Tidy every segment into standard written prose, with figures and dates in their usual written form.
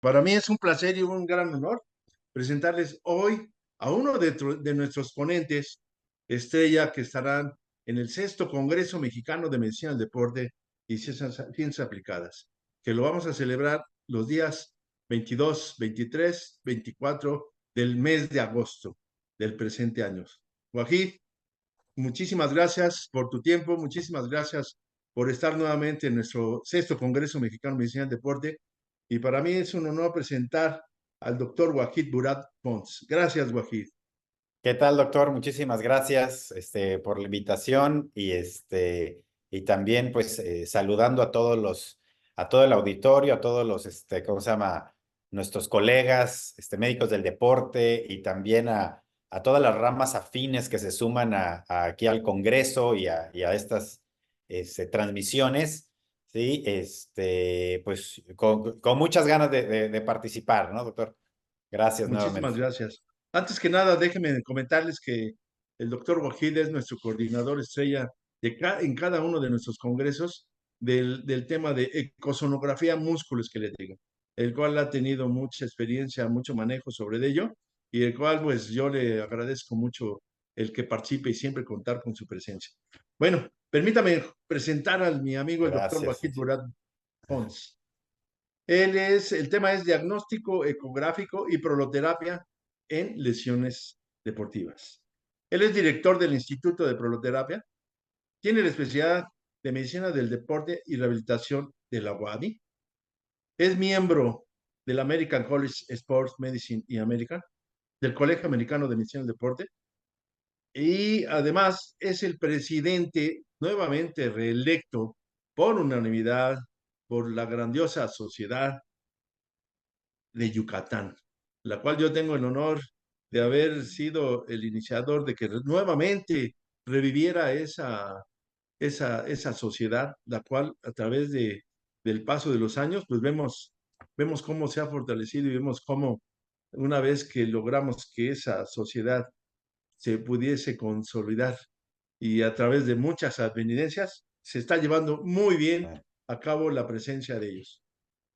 Para mí es un placer y un gran honor presentarles hoy a uno de nuestros ponentes estrella que estarán en el sexto Congreso Mexicano de Medicina del Deporte y Ciencias Aplicadas, que lo vamos a celebrar los días 22, 23, 24 del mes de agosto del presente año. Wajid, muchísimas gracias por tu tiempo, muchísimas gracias por estar nuevamente en nuestro sexto Congreso Mexicano de Medicina del Deporte. Y para mí es un honor presentar al doctor Wajid Burat Pons. Gracias, Wajid. ¿Qué tal, doctor? Muchísimas gracias, por la invitación y también, pues, saludando a a todo el auditorio, a todos los, ¿cómo se llama? Nuestros colegas, médicos del deporte y también a todas las ramas afines que se suman aquí al Congreso y a estas, transmisiones, ¿sí? Pues, con muchas ganas de participar, ¿no, doctor? Gracias Muchísimas nuevamente. gracias. Antes que nada, déjenme comentarles que el doctor Wajid es nuestro coordinador estrella en cada uno de nuestros congresos del tema de ecosonografía musculoesquelética, el cual ha tenido mucha experiencia, mucho manejo sobre ello, y el cual pues yo le agradezco mucho el que participe y siempre contar con su presencia. Bueno, permítame presentar a mi amigo el doctor Gracias. Wajid Burat Pons. El tema es diagnóstico ecográfico y proloterapia en lesiones deportivas. Él es director del Instituto de Proloterapia, tiene la especialidad de Medicina del Deporte y Rehabilitación de la UADY, es miembro del American College Sports Medicine y American, del Colegio Americano de Medicina del Deporte, y además es el presidente nuevamente reelecto por unanimidad por la grandiosa sociedad de Yucatán, la cual yo tengo el honor de haber sido el iniciador de que nuevamente reviviera esa sociedad, la cual a través del paso de los años, pues vemos cómo se ha fortalecido y vemos cómo una vez que logramos que esa sociedad se pudiese consolidar y a través de muchas advenencias, se está llevando muy bien a cabo la presencia de ellos.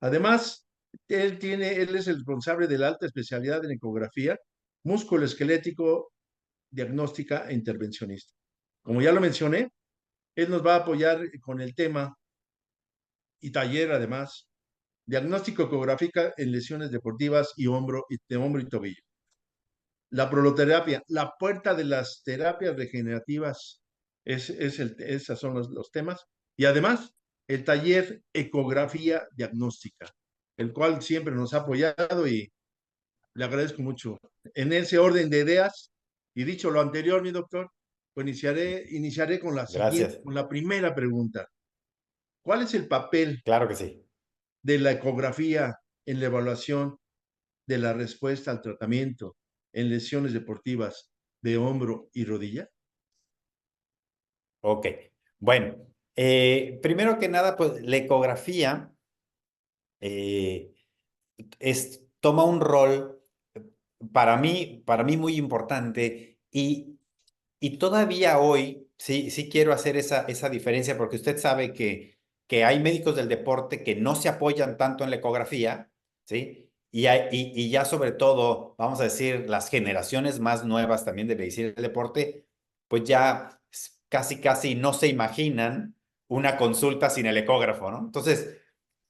Además, él es el responsable de la alta especialidad en ecografía, músculo esquelético, diagnóstica e intervencionista. Como ya lo mencioné, él nos va a apoyar con el tema y taller, además, diagnóstico ecográfica en lesiones deportivas de hombro y tobillo. La proloterapia, la puerta de las terapias regenerativas, esos son los temas. Y además, el taller Ecografía Diagnóstica, el cual siempre nos ha apoyado y le agradezco mucho. En ese orden de ideas, y dicho lo anterior, mi doctor, pues iniciaré con Gracias. con la primera pregunta. ¿Cuál es el papel Claro que sí. de la ecografía en la evaluación de la respuesta al tratamiento en lesiones deportivas de hombro y rodilla? Ok. Bueno, primero que nada, pues la ecografía eh, toma un rol para mí muy importante y todavía hoy sí quiero hacer esa diferencia porque usted sabe que hay médicos del deporte que no se apoyan tanto en la ecografía, ¿sí? Y ya sobre todo, vamos a decir, las generaciones más nuevas también de medicina del deporte, pues ya casi no se imaginan una consulta sin el ecógrafo, ¿no? Entonces,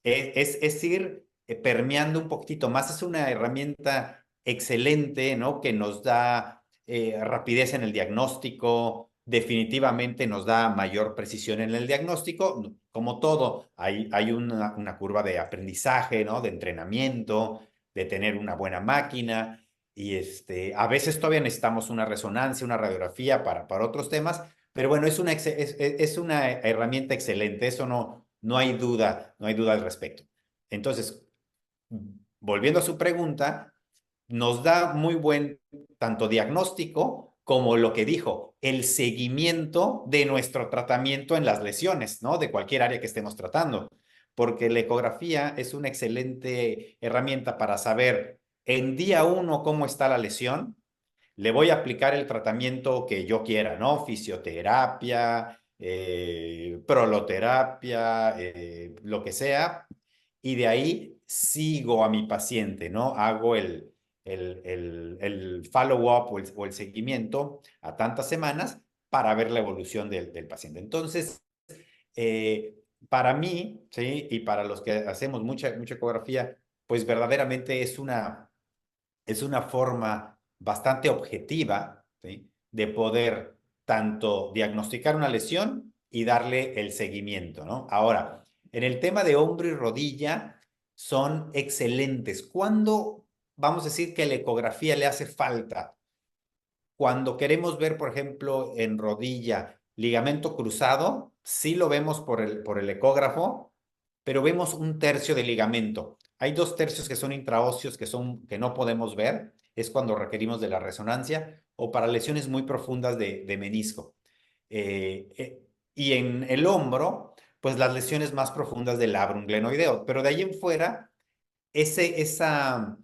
es ir permeando un poquito más. Es una herramienta excelente, ¿no? Que nos da rapidez en el diagnóstico, definitivamente nos da mayor precisión en el diagnóstico. Como todo, hay una curva de aprendizaje, ¿no? De entrenamiento, de tener una buena máquina. Y a veces todavía necesitamos una resonancia, una radiografía para otros temas, pero bueno, es una herramienta excelente, eso no hay duda, no hay duda al respecto. Entonces, volviendo a su pregunta, nos da muy buen tanto diagnóstico como lo que dijo, el seguimiento de nuestro tratamiento en las lesiones, ¿no? De cualquier área que estemos tratando, porque la ecografía es una excelente herramienta para saber en día uno cómo está la lesión. Le voy a aplicar el tratamiento que yo quiera, ¿no? Fisioterapia, proloterapia, lo que sea, y de ahí sigo a mi paciente, ¿no? Hago el follow-up o el seguimiento a tantas semanas para ver la evolución del paciente. Entonces, eh, para mí, ¿sí? Y para los que hacemos mucha ecografía, pues verdaderamente es una forma bastante objetiva, ¿sí? De poder tanto diagnosticar una lesión y darle el seguimiento, ¿no? Ahora, en el tema de hombro y rodilla, son excelentes. ¿Cuándo vamos a decir que la ecografía le hace falta? Cuando queremos ver, por ejemplo, en rodilla, ligamento cruzado, sí lo vemos por el ecógrafo, pero vemos un tercio de ligamento. Hay dos tercios que son intraóseos, que no podemos ver, es cuando requerimos de la resonancia, o para lesiones muy profundas de menisco. Eh, eh, y en el hombro, pues las lesiones más profundas del labrum glenoideo. Pero de ahí en fuera, ese, esa,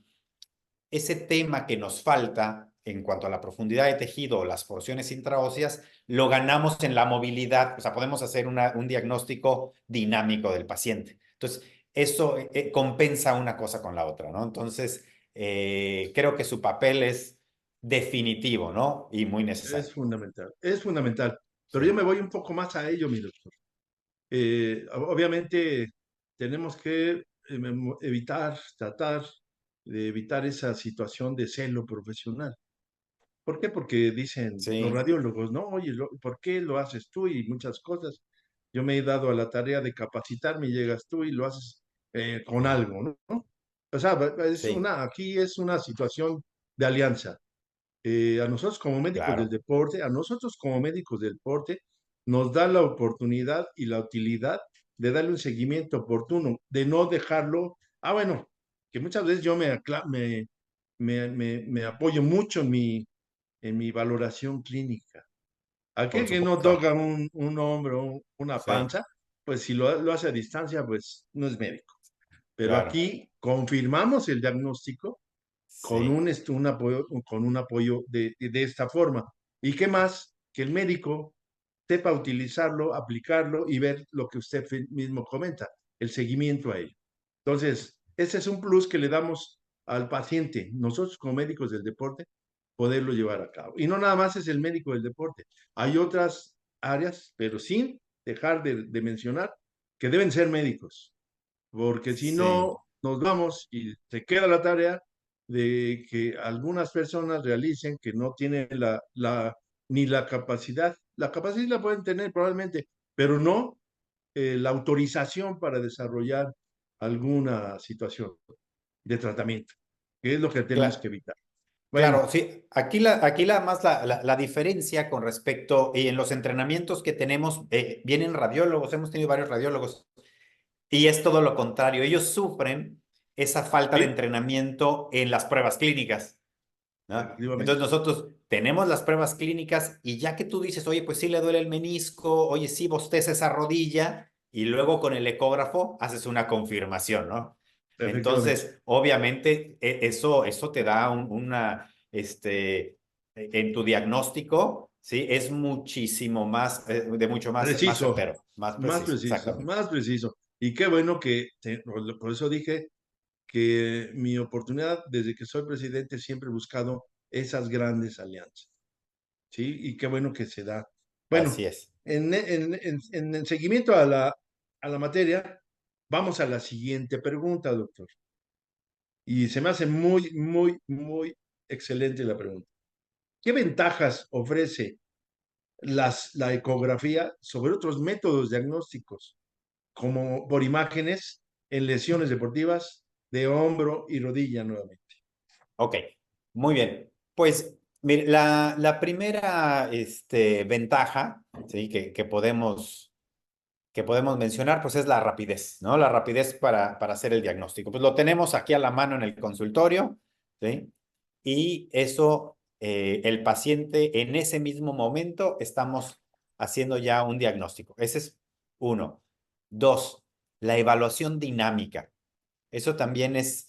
ese tema que nos falta en cuanto a la profundidad de tejido o las porciones intraóseas, lo ganamos en la movilidad, o sea, podemos hacer un diagnóstico dinámico del paciente. Entonces, eso compensa una cosa con la otra, ¿no? Entonces, creo que su papel es definitivo, ¿no? Y muy Es necesario. fundamental, es fundamental. Pero yo me Sí, voy un poco más a ello, mi doctor. Obviamente tenemos que evitar, tratar de evitar esa situación de celo profesional. ¿Por qué? Porque dicen los sí, radiólogos, no, oye, ¿por qué lo haces tú? Y muchas cosas. Yo me he dado a la tarea de capacitarme y llegas tú y lo haces con algo, ¿no? O sea, sí, aquí es una situación de alianza. A nosotros como médicos del claro, deporte, a nosotros como médicos del deporte, nos da la oportunidad y la utilidad de darle un seguimiento oportuno, de no dejarlo, bueno, que muchas veces yo me apoyo mucho en mi valoración clínica. Aquel por que no supuesto. toca un hombro, una Sí, panza, pues si lo hace a distancia, pues no es médico. Pero claro, aquí confirmamos el diagnóstico sí, con un apoyo de esta forma. ¿Y qué más? Que el médico sepa utilizarlo, aplicarlo y ver lo que usted mismo comenta, el seguimiento a ello. Entonces, ese es un plus que le damos al paciente, nosotros como médicos del deporte, poderlo llevar a cabo. Y no nada más es el médico del deporte, hay otras áreas, pero sin dejar de mencionar que deben ser médicos, porque si sí, no, nos vamos y se queda la tarea de que algunas personas realicen que no tienen ni la capacidad la pueden tener probablemente, pero no la autorización para desarrollar alguna situación de tratamiento, que es lo que tenemos que claro. evitar. Bueno, Claro, sí, aquí más la diferencia con respecto, y en los entrenamientos que tenemos, vienen radiólogos, hemos tenido varios radiólogos, y es todo lo contrario, ellos sufren esa falta de sí, entrenamiento en las pruebas clínicas, ¿no? Entonces efectivamente, nosotros tenemos las pruebas clínicas y ya que tú dices, oye, pues sí le duele el menisco, oye, sí bosteza esa rodilla, y luego con el ecógrafo haces una confirmación, ¿no? efectivamente. Entonces, obviamente, eso te da en tu diagnóstico, ¿sí? Es muchísimo más, de mucho más Preciso, certero, más más preciso, preciso, exactamente. más preciso. Y qué bueno por eso dije que mi oportunidad desde que soy presidente siempre he buscado esas grandes alianzas, ¿sí? Y qué bueno que se da. Así Bueno, es. en el seguimiento a la materia, vamos a la siguiente pregunta, doctor. Y se me hace muy excelente la pregunta. ¿Qué ventajas ofrece la ecografía sobre otros métodos diagnósticos, como por imágenes en lesiones deportivas de hombro y rodilla nuevamente? Ok, muy bien. Pues mire, la primera ventaja, ¿sí? Que podemos mencionar, pues es la rapidez, ¿no? La rapidez para hacer el diagnóstico. Pues lo tenemos aquí a la mano en el consultorio, ¿sí? Y eso, el paciente en ese mismo momento estamos haciendo ya un diagnóstico. Ese es uno. Dos, la evaluación dinámica. Eso también es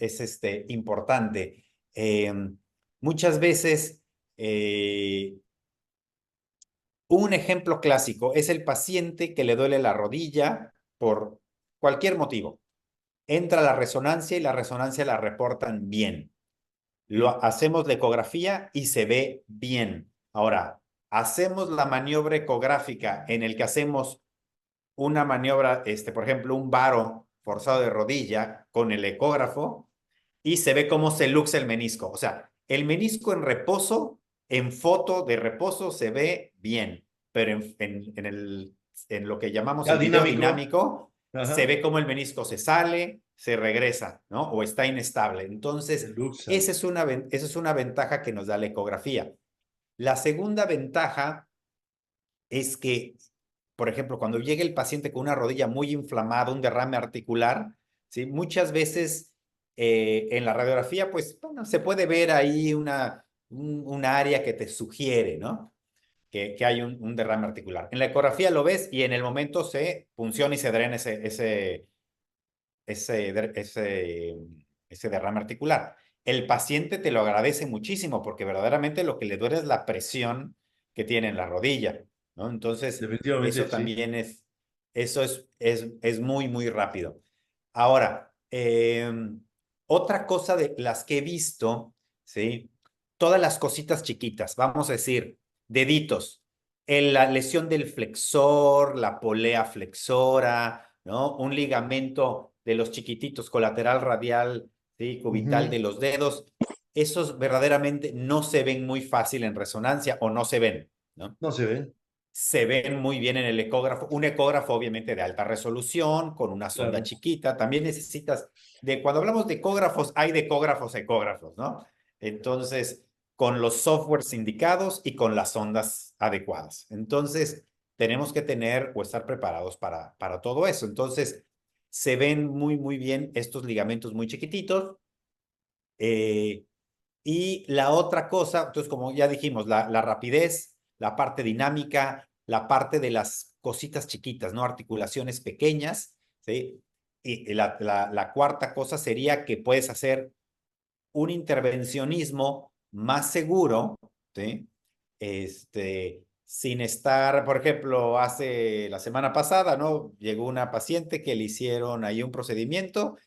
importante. Muchas veces, eh, un ejemplo clásico es el paciente que le duele la rodilla por cualquier motivo. entra la resonancia y la resonancia la reportan bien. Hacemos la ecografía y se ve bien. Ahora, hacemos la maniobra ecográfica en el que hacemos una maniobra, por ejemplo, un varo forzado de rodilla con el ecógrafo y se ve cómo se luxa el menisco. O sea, el menisco en reposo, en foto de reposo, se ve bien, pero en lo que llamamos Ya el video dinámico. dinámico, se Ajá. ve cómo el menisco se sale, se regresa, ¿no? O está inestable. El Entonces, Luxa. esa es una ventaja que nos da la ecografía. La segunda ventaja es que, por ejemplo, cuando llega el paciente con una rodilla muy inflamada, un derrame articular, ¿sí? Muchas veces en la radiografía, pues, bueno, se puede ver ahí un área que te sugiere, ¿no? Que hay un derrame articular. En la ecografía lo ves y en el momento se funciona y se drena ese, ese derrame articular. El paciente te lo agradece muchísimo porque verdaderamente lo que le duele es la presión que tiene en la rodilla, ¿no? Entonces, Definitivamente eso sí. también es muy, muy rápido. Ahora, otra cosa de las que he visto, ¿sí? Todas las cositas chiquitas, vamos a decir, deditos, la lesión del flexor, la polea flexora, ¿no? Un ligamento de los chiquititos, colateral radial, ¿sí? Cubital Ujú. de los dedos, esos verdaderamente no se ven muy fácil en resonancia o no se ven, ¿no? No se ven, Se ven muy bien en el ecógrafo. Un ecógrafo, obviamente, de alta resolución, con una sonda claro. chiquita. También necesitas, cuando hablamos de ecógrafos, hay de ecógrafos a ecógrafos, ¿no? Entonces, con los softwares indicados y con las sondas adecuadas. Entonces, tenemos que tener o estar preparados para todo eso. Entonces, se ven muy, muy bien estos ligamentos muy chiquititos. Eh, y la otra cosa, entonces, como ya dijimos, la rapidez, la parte dinámica, la parte de las cositas chiquitas, ¿no? Articulaciones pequeñas, ¿sí? Y la cuarta cosa sería que puedes hacer un intervencionismo más seguro, ¿sí? Sin estar, por ejemplo, hace la semana pasada, ¿no? Llegó una paciente que le hicieron ahí un procedimiento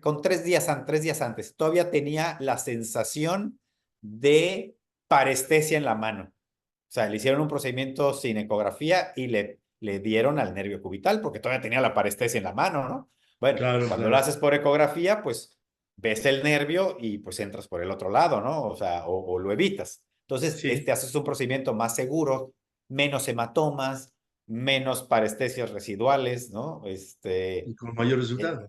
con 3 días antes, todavía tenía la sensación de parestesia en la mano. O sea, le hicieron un procedimiento sin ecografía y le dieron al nervio cubital porque todavía tenía la parestesia en la mano, ¿no? Bueno, Claro, cuando lo claro. haces por ecografía, pues ves el nervio y pues entras por el otro lado, ¿no? O sea, o lo evitas. Entonces, Sí, haces un procedimiento más seguro, menos hematomas, menos parestesias residuales, ¿no? y con mayor Eh, resultado.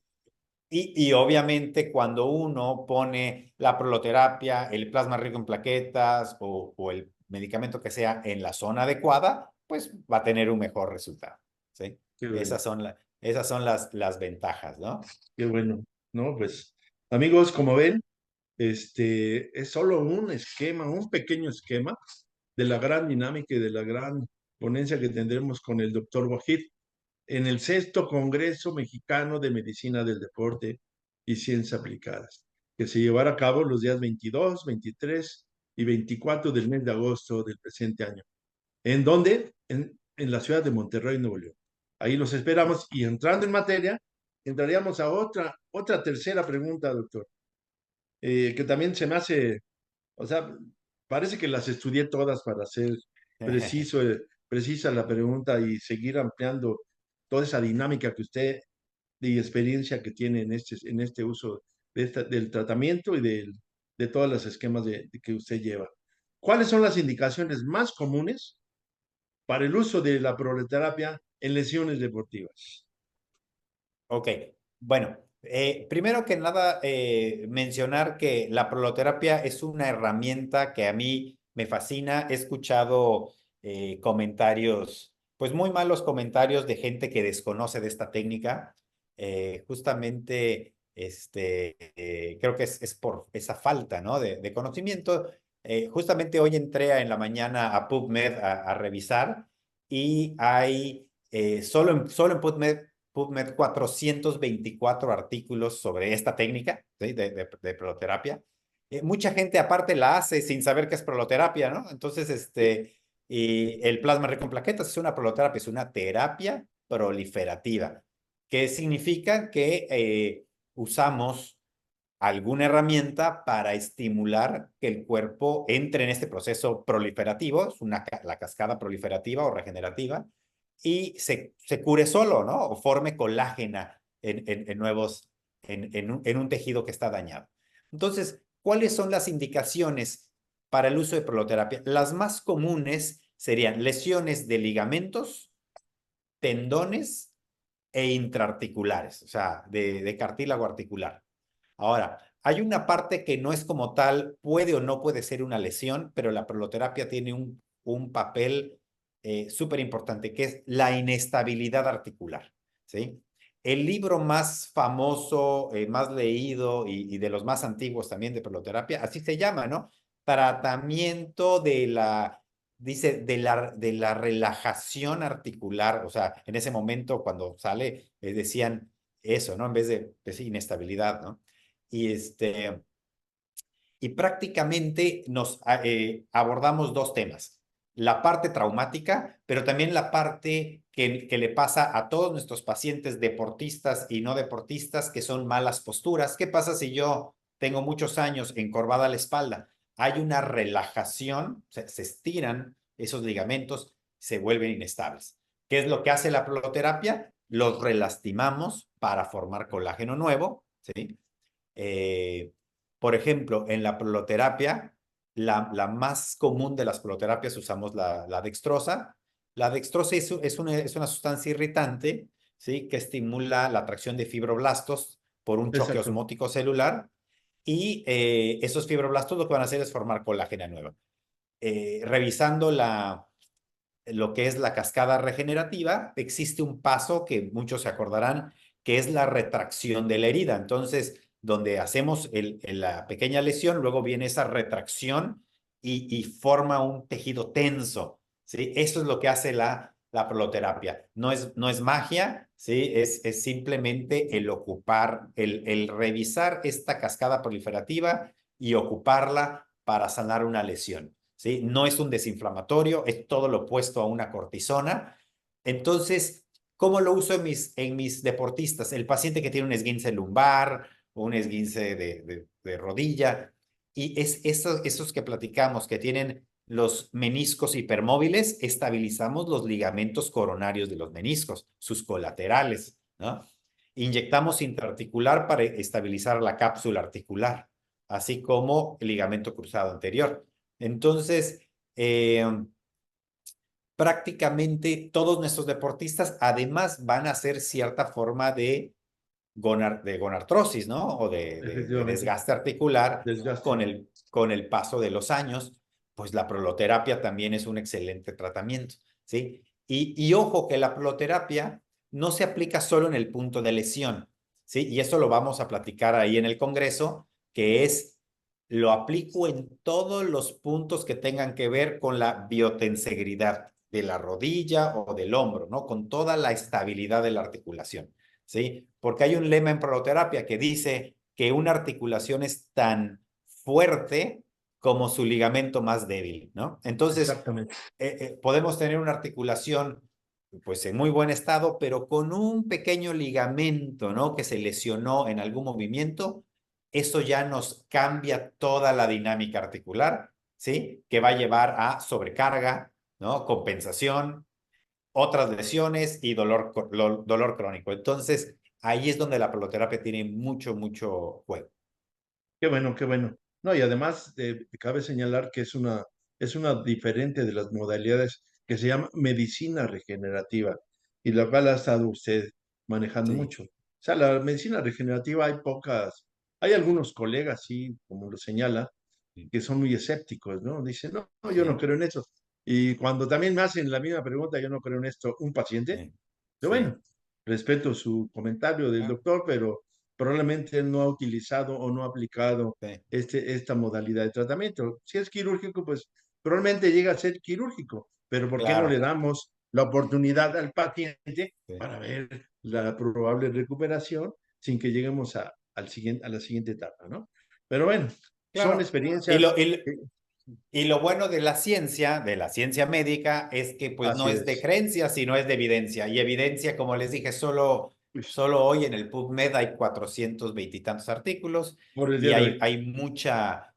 y obviamente cuando uno pone la proloterapia, el plasma rico en plaquetas o el medicamento que sea en la zona adecuada, pues va a tener un mejor resultado, ¿sí? Qué bueno, Esas son las ventajas, ¿no? qué bueno. No, pues, amigos, como ven, es solo un esquema, un pequeño esquema de la gran dinámica y de la gran ponencia que tendremos con el doctor Wahid en el sexto Congreso Mexicano de Medicina del Deporte y Ciencias Aplicadas, que se llevará a cabo los días 22, 23 y 24 del mes de agosto del presente año. ¿En dónde? En la ciudad de Monterrey, Nuevo León. Ahí los esperamos y entrando en materia, entraríamos a otra tercera pregunta, doctor, que también se me hace, o sea, parece que las estudié todas para ser preciso, precisa la pregunta y seguir ampliando toda esa dinámica que usted y experiencia que tiene en este uso del tratamiento y de todos los esquemas que usted lleva. ¿Cuáles son las indicaciones más comunes para el uso de la proloterapia en lesiones deportivas? Ok, bueno, primero que nada, mencionar que la proloterapia es una herramienta que a mí me fascina. He escuchado comentarios, pues muy malos comentarios de gente que desconoce de esta técnica. Justamente, creo que es por esa falta, ¿no? de conocimiento. Justamente hoy entré en la mañana a PubMed a revisar y hay solo en PubMed 424 artículos sobre esta técnica, ¿sí? de proloterapia. Mucha gente aparte la hace sin saber qué es proloterapia, ¿no? Entonces, y el plasma rico en plaquetas es una proloterapia, es una terapia proliferativa. ¿Qué significa? Que usamos alguna herramienta para estimular que el cuerpo entre en este proceso proliferativo, es la cascada proliferativa o regenerativa, y se cure solo, ¿no? O forme colágena en nuevos, en un tejido que está dañado. Entonces, ¿cuáles son las indicaciones para el uso de proloterapia? Las más comunes serían lesiones de ligamentos, tendones e intraarticulares, o sea, de cartílago articular. Ahora, hay una parte que no es como tal, puede o no puede ser una lesión, pero la proloterapia tiene un papel súper importante, que es la inestabilidad articular, ¿sí? El libro más famoso, más leído y de los más antiguos también de proloterapia, así se llama, ¿no? Tratamiento de la, dice, de la relajación articular, o sea, en ese momento cuando sale, decían eso, ¿no? En vez de decir inestabilidad, ¿no? Y, y prácticamente nos abordamos dos temas, la parte traumática, pero también la parte que le pasa a todos nuestros pacientes deportistas y no deportistas, que son malas posturas. ¿Qué pasa si yo tengo muchos años encorvada la espalda? Hay una relajación, se estiran esos ligamentos, se vuelven inestables. ¿Qué es lo que hace la proloterapia? Los relastimamos para formar colágeno nuevo, ¿sí? Eh, por ejemplo, en la proloterapia, la más común de las proloterapias usamos la dextrosa. La dextrosa es una sustancia irritante, ¿sí? Que estimula la atracción de fibroblastos por un choque Exacto. osmótico celular y esos fibroblastos lo que van a hacer es formar colágena nueva. Revisando lo que es la cascada regenerativa, existe un paso que muchos se acordarán, que es la retracción de la herida. Entonces, donde hacemos la pequeña lesión, luego viene esa retracción y forma un tejido tenso, ¿sí? Eso es lo que hace la proloterapia. No es magia, ¿sí? Es simplemente el ocupar, el revisar esta cascada proliferativa y ocuparla para sanar una lesión. ¿Sí? No es un desinflamatorio, es todo lo opuesto a una cortisona. Entonces, ¿cómo lo uso en mis deportistas? El paciente que tiene un esguince lumbar o un esguince de rodilla, y es esos que platicamos, que tienen los meniscos hipermóviles, estabilizamos los ligamentos coronarios de los meniscos, sus colaterales, ¿no? Inyectamos intraarticular para estabilizar la cápsula articular, así como el ligamento cruzado anterior. Entonces, prácticamente todos nuestros deportistas además van a hacer cierta forma de gonartrosis, ¿no? O de Efectivamente. desgaste articular Desgaste. con el paso de los años. Pues la proloterapia también es un excelente tratamiento, ¿sí? Y ojo que la proloterapia no se aplica solo en el punto de lesión, ¿sí? Y eso lo vamos a platicar ahí en el congreso, que es lo aplico en todos los puntos que tengan que ver con la biotensegridad de la rodilla o del hombro, ¿no? Con toda la estabilidad de la articulación, ¿sí? Porque hay un lema en proloterapia que dice que una articulación es tan fuerte como su ligamento más débil, ¿no? Entonces, Exactamente. podemos tener una articulación pues en muy buen estado, pero con un pequeño ligamento, ¿no? Que se lesionó en algún movimiento, eso ya nos cambia toda la dinámica articular, ¿sí? Que va a llevar a sobrecarga, ¿no? Compensación, otras lesiones y dolor crónico. Entonces, ahí es donde la proloterapia tiene mucho, mucho juego. Qué bueno, qué bueno. No, y además cabe señalar que es una diferente de las modalidades que se llama medicina regenerativa y la cual ha estado usted manejando Sí, mucho. O sea, la medicina regenerativa hay algunos colegas, sí, como lo señala, sí, que son muy escépticos, ¿no? Dicen, no, no, yo no sí, creo en eso. Y cuando también me hacen la misma pregunta, yo no creo en esto, un paciente, sí, yo, sí, bueno, respeto su comentario del claro, doctor, pero probablemente él no ha utilizado o no ha aplicado sí, esta modalidad de tratamiento. Si es quirúrgico, pues probablemente llega a ser quirúrgico, pero ¿por qué no le claro, damos la oportunidad al paciente sí, para ver la probable recuperación sin que lleguemos a la siguiente etapa, ¿no? Pero bueno, son claro. Y lo, experiencias. y, y lo bueno de la ciencia médica, es que pues no Así es de es. creencia, sino es de evidencia. Y evidencia, como les dije, solo Pues, Solo hoy en el PubMed hay 420 y tantos artículos por el y día de hoy. hay mucha,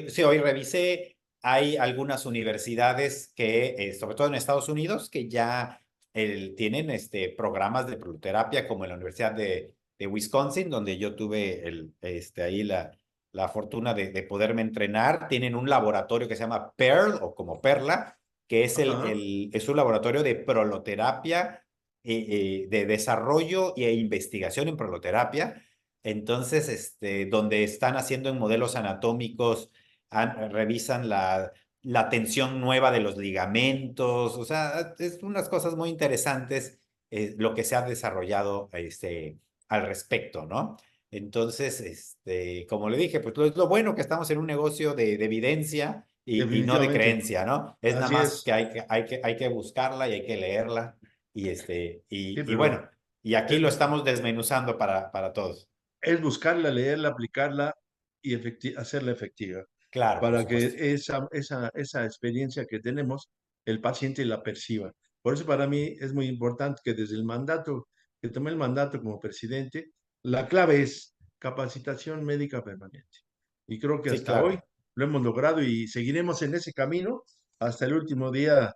sí, hoy revisé, hay algunas universidades que, sobre todo en Estados Unidos, que ya tienen programas de proloterapia, como en la Universidad de Wisconsin, donde yo tuve ahí la fortuna de poderme entrenar. Tienen un laboratorio que se llama Pearl o como Perla, que es, Ajá. es un laboratorio de proloterapia, de desarrollo e investigación en proloterapia. Entonces, donde están haciendo en modelos anatómicos, revisan la tensión nueva de los ligamentos, o sea, es unas cosas muy interesantes, lo que se ha desarrollado al respecto, ¿no? Entonces, como le dije, pues lo bueno que estamos en un negocio de evidencia y no de Definitivamente. creencia, ¿no? Es nada Así más que es. hay que buscarla y hay que leerla Sí, y bueno, pero y aquí es, lo bus- estamos desmenuzando para todos. es buscarla, leerla, aplicarla y hacerla efectiva, Claro, por para que supuesto. esa experiencia que tenemos, el paciente la perciba. Por eso para mí es muy importante que desde el mandato, que tomé el mandato como presidente, la clave es capacitación médica permanente. Y creo que Sí, hasta hoy claro. lo hemos logrado y seguiremos en ese camino hasta el último día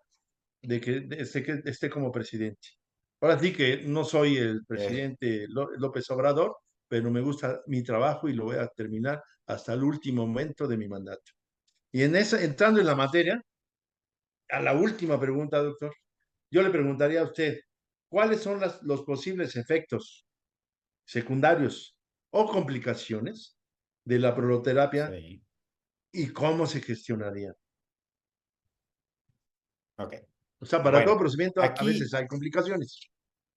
que esté como presidente. Ahora sí que no soy el Eh, presidente López Obrador, pero me gusta mi trabajo y lo voy a terminar hasta el último momento de mi mandato. Y entrando en la materia, a la última pregunta, doctor, yo le preguntaría a usted, ¿cuáles son los posibles efectos secundarios o complicaciones de la proloterapia sí, y cómo se gestionarían? ok. O sea, para todo Bueno, procedimiento a veces aquí, hay complicaciones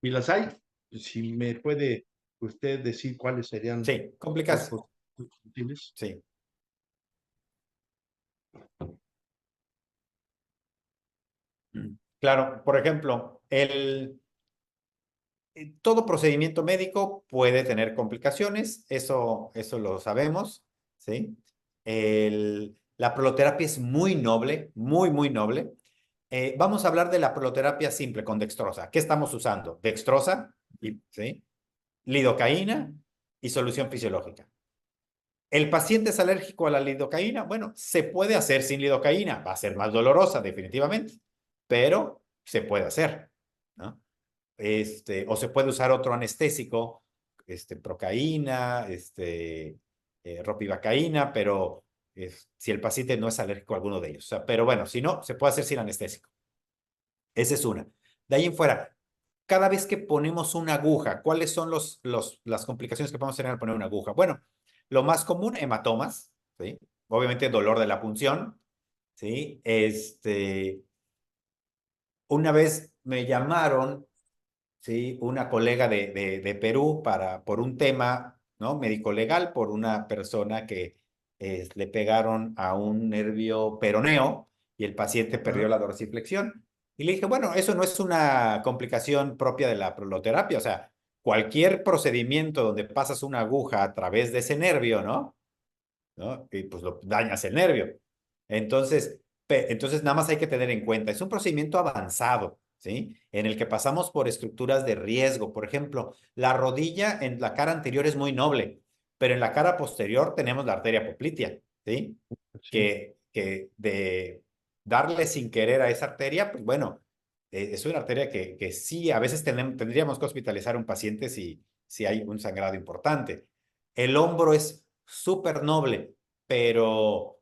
y las hay. Si me puede usted decir cuáles serían sí, los complicas, posibles. sí. Claro, por ejemplo, todo procedimiento médico puede tener complicaciones, eso lo sabemos, ¿sí? La proloterapia es muy noble, muy, muy noble. Vamos a hablar de la proloterapia simple con dextrosa. ¿Qué estamos usando? Dextrosa, ¿sí? Lidocaína y solución fisiológica. ¿El paciente es alérgico a la lidocaína? Bueno, se puede hacer sin lidocaína. Va a ser más dolorosa, definitivamente, pero se puede hacer, ¿no? O se puede usar otro anestésico, procaína, ropivacaína, pero si el paciente no es alérgico a alguno de ellos. O sea, pero bueno, si no, se puede hacer sin anestésico. Esa es una. De ahí en fuera, cada vez que ponemos una aguja, ¿cuáles son las complicaciones que podemos tener al poner una aguja? Bueno, lo más común, hematomas, ¿sí? Obviamente dolor de la punción, ¿sí? Una vez me llamaron, ¿sí? Una colega de Perú por un tema, ¿no? Médico legal, por una persona que le pegaron a un nervio peroneo y el paciente perdió Ajá, la dorsiflexión. Y le dije, bueno, eso no es una complicación propia de la proloterapia, o sea, cualquier procedimiento donde pasas una aguja a través de ese nervio, ¿no? ¿No? Y pues lo dañas el nervio. Entonces nada más hay que tener en cuenta, es un procedimiento avanzado, ¿sí? En el que pasamos por estructuras de riesgo. Por ejemplo, la rodilla en la cara anterior es muy noble, pero en la cara posterior tenemos la arteria poplitea, ¿sí? sí, Que de darle sin querer a esa arteria, pues bueno, es una arteria que sí, a veces tendríamos que hospitalizar a un paciente si hay un sangrado importante. El hombro es súper noble, pero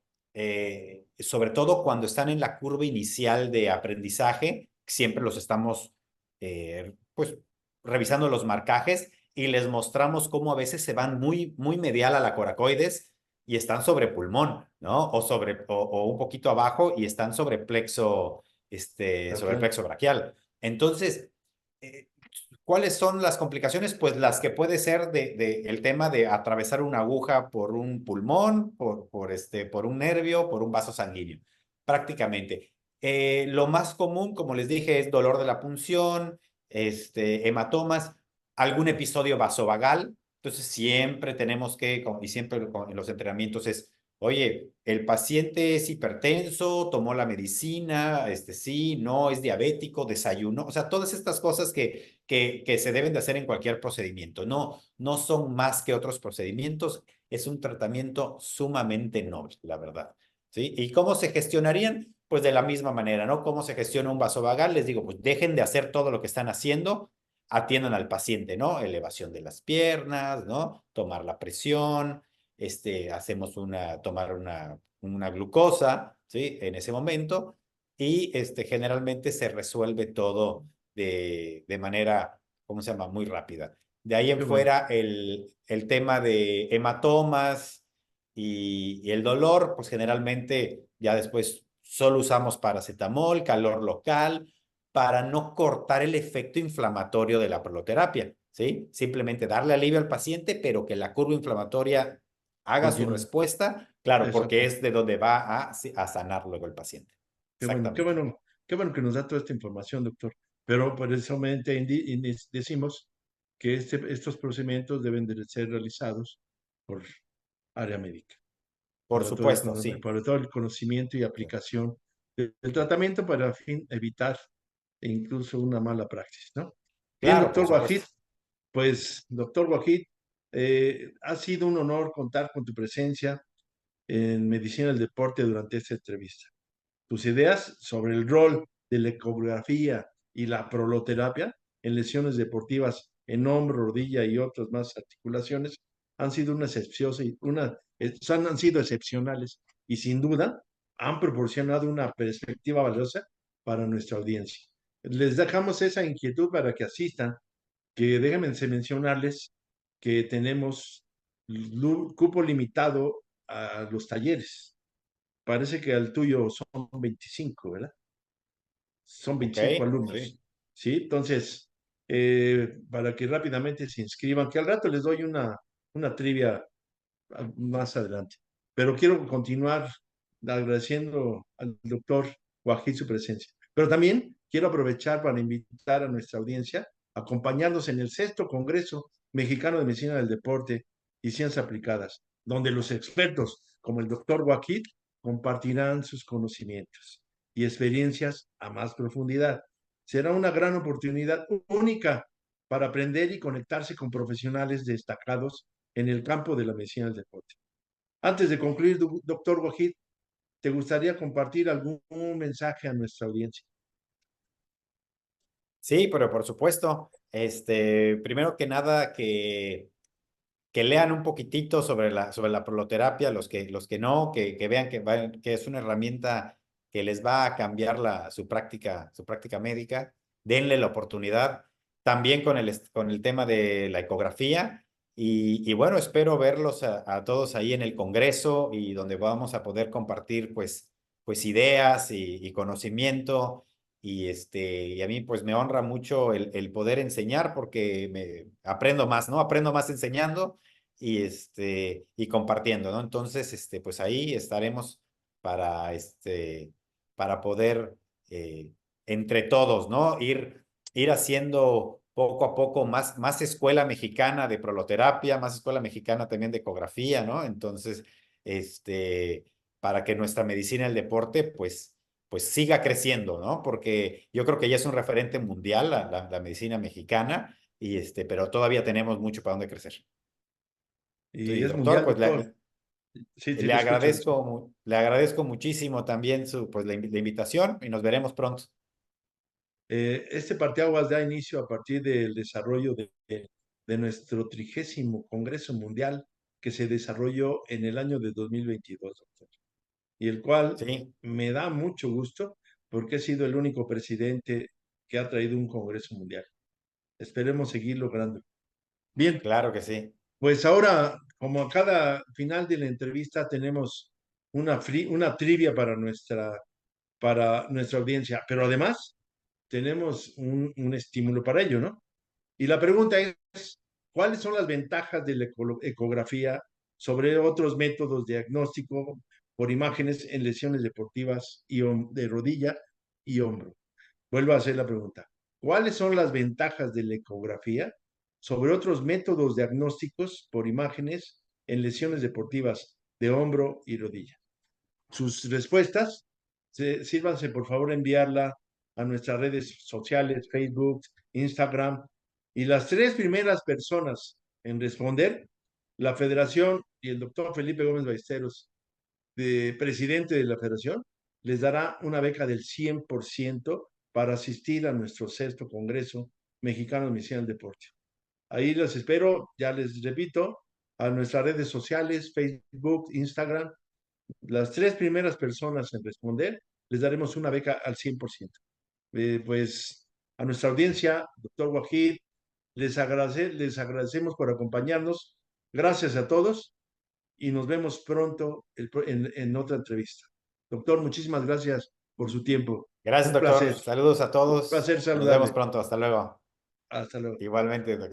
sobre todo cuando están en la curva inicial de aprendizaje, siempre los estamos pues revisando los marcajes y les mostramos cómo a veces se van muy, muy medial a la coracoides y están sobre pulmón, ¿no? O un poquito abajo y están sobre braquial. plexo braquial. Entonces, eh, ¿cuáles son las complicaciones? Pues las que puede ser el tema de atravesar una aguja por un pulmón, por un nervio, por un vaso sanguíneo, prácticamente. Lo más común, como les dije, es dolor de la punción, hematomas, algún episodio vasovagal. Entonces siempre tenemos que, y siempre en los entrenamientos es Oye, el paciente es hipertenso, tomó la medicina, sí, no, es diabético, desayunó, o sea, todas estas cosas que se deben de hacer en cualquier procedimiento. No, no son más que otros procedimientos, es un tratamiento sumamente noble, la verdad. ¿Sí? ¿Y cómo se gestionarían? Pues de la misma manera, ¿no? ¿Cómo se gestiona un vasovagal? Les digo, pues dejen de hacer todo lo que están haciendo, atiendan al paciente, ¿no? Elevación de las piernas, ¿no? Tomar la presión, hacemos tomar una glucosa, ¿sí? En ese momento, y generalmente se resuelve todo de manera, ¿cómo se llama? Muy rápida. De ahí en Qué bueno. fuera, el tema de hematomas y el dolor, pues generalmente ya después solo usamos paracetamol, calor local, para no cortar el efecto inflamatorio de la proloterapia, ¿sí? Simplemente darle alivio al paciente, pero que la curva inflamatoria haga su Continúa. respuesta, claro, porque Exacto. es de donde va a sanar luego el paciente. Qué bueno, qué Exactamente. bueno, qué bueno que nos da toda esta información, doctor. Pero precisamente decimos que estos procedimientos deben de ser realizados por área médica, Por supuesto, sí. para todo el conocimiento y aplicación del tratamiento para fin evitar incluso una mala praxis, ¿no? Bien, Claro, por doctor Wajid, supuesto. pues, doctor Wajid, ha sido un honor contar con tu presencia en Medicina del Deporte durante esta entrevista. Tus ideas sobre el rol de la ecografía y la proloterapia en lesiones deportivas en hombro, rodilla y otras más articulaciones han sido han sido excepcionales y sin duda han proporcionado una perspectiva valiosa para nuestra audiencia. Les dejamos esa inquietud para que asistan, que déjenme mencionarles que tenemos cupo limitado a los talleres. Parece que al tuyo son 25, ¿verdad? Son Ok, 25 sí. alumnos, ¿sí? Entonces, para que rápidamente se inscriban, que al rato les doy una trivia más adelante. Pero quiero continuar agradeciendo al doctor Wajid su presencia. Pero también quiero aprovechar para invitar a nuestra audiencia a acompañarnos en el sexto Congreso Mexicano de Medicina del Deporte y Ciencias Aplicadas, donde los expertos como el doctor Wajid compartirán sus conocimientos y experiencias a más profundidad. Será una gran oportunidad única para aprender y conectarse con profesionales destacados en el campo de la medicina del deporte. Antes de concluir, doctor Wajid, ¿te gustaría compartir algún mensaje a nuestra audiencia? Sí, pero por supuesto, primero que nada, que lean un poquitito sobre la proloterapia, los que no, que vean que es una herramienta que les va a cambiar su práctica médica. Denle la oportunidad. También con el tema de la ecografía. Y bueno, espero verlos a todos ahí en el Congreso y donde vamos a poder compartir pues ideas y conocimiento. Y a mí pues me honra mucho el poder enseñar porque aprendo más, ¿no? Aprendo más enseñando y compartiendo, ¿no? Entonces, pues ahí estaremos para, para poder, entre todos, ¿no? Ir haciendo poco a poco más escuela mexicana de proloterapia, más escuela mexicana también de ecografía, ¿no? Entonces, para que nuestra medicina del deporte, pues siga creciendo, ¿no? Porque yo creo que ya es un referente mundial la medicina mexicana, pero todavía tenemos mucho para dónde crecer. Y Sí, es doctor, mundial, pues doctor. Sí, sí, le escucho. le agradezco muchísimo también la invitación y nos veremos pronto. Este parteaguas da inicio a partir del desarrollo de nuestro 30º Congreso Mundial que se desarrolló en el año de 2022, doctor, y el cual Sí, me da mucho gusto porque he sido el único presidente que ha traído un Congreso Mundial. Esperemos seguir logrando. Bien, claro que sí. pues ahora, como a cada final de la entrevista, tenemos una trivia para nuestra audiencia, pero además tenemos un estímulo para ello, ¿no? Y la pregunta es, ¿cuáles son las ventajas de la ecografía sobre otros métodos de diagnóstico por imágenes en lesiones deportivas de rodilla y hombro? Vuelvo a hacer la pregunta. ¿Cuáles son las ventajas de la ecografía sobre otros métodos diagnósticos por imágenes en lesiones deportivas de hombro y rodilla. Sus respuestas, sírvanse por favor enviarla a nuestras redes sociales, Facebook, Instagram, y las tres primeras personas en responder, la Federación y el doctor Felipe Gómez Ballesteros, de presidente de la Federación, les dará una beca del 100% para asistir a nuestro sexto Congreso Mexicano de Medicina del Deporte. Ahí los espero, ya les repito, a nuestras redes sociales, Facebook, Instagram. Las tres primeras personas en responder, les daremos una beca al 100%. Pues a nuestra audiencia, doctor Wahid, les agradecemos por acompañarnos. Gracias a todos y nos vemos pronto en otra entrevista. Doctor, muchísimas gracias por su tiempo. Gracias, Un doctor. placer, Saludos a un todos. placer Nos vemos saludarle. pronto. Hasta luego. Hasta luego. Igualmente, doctor.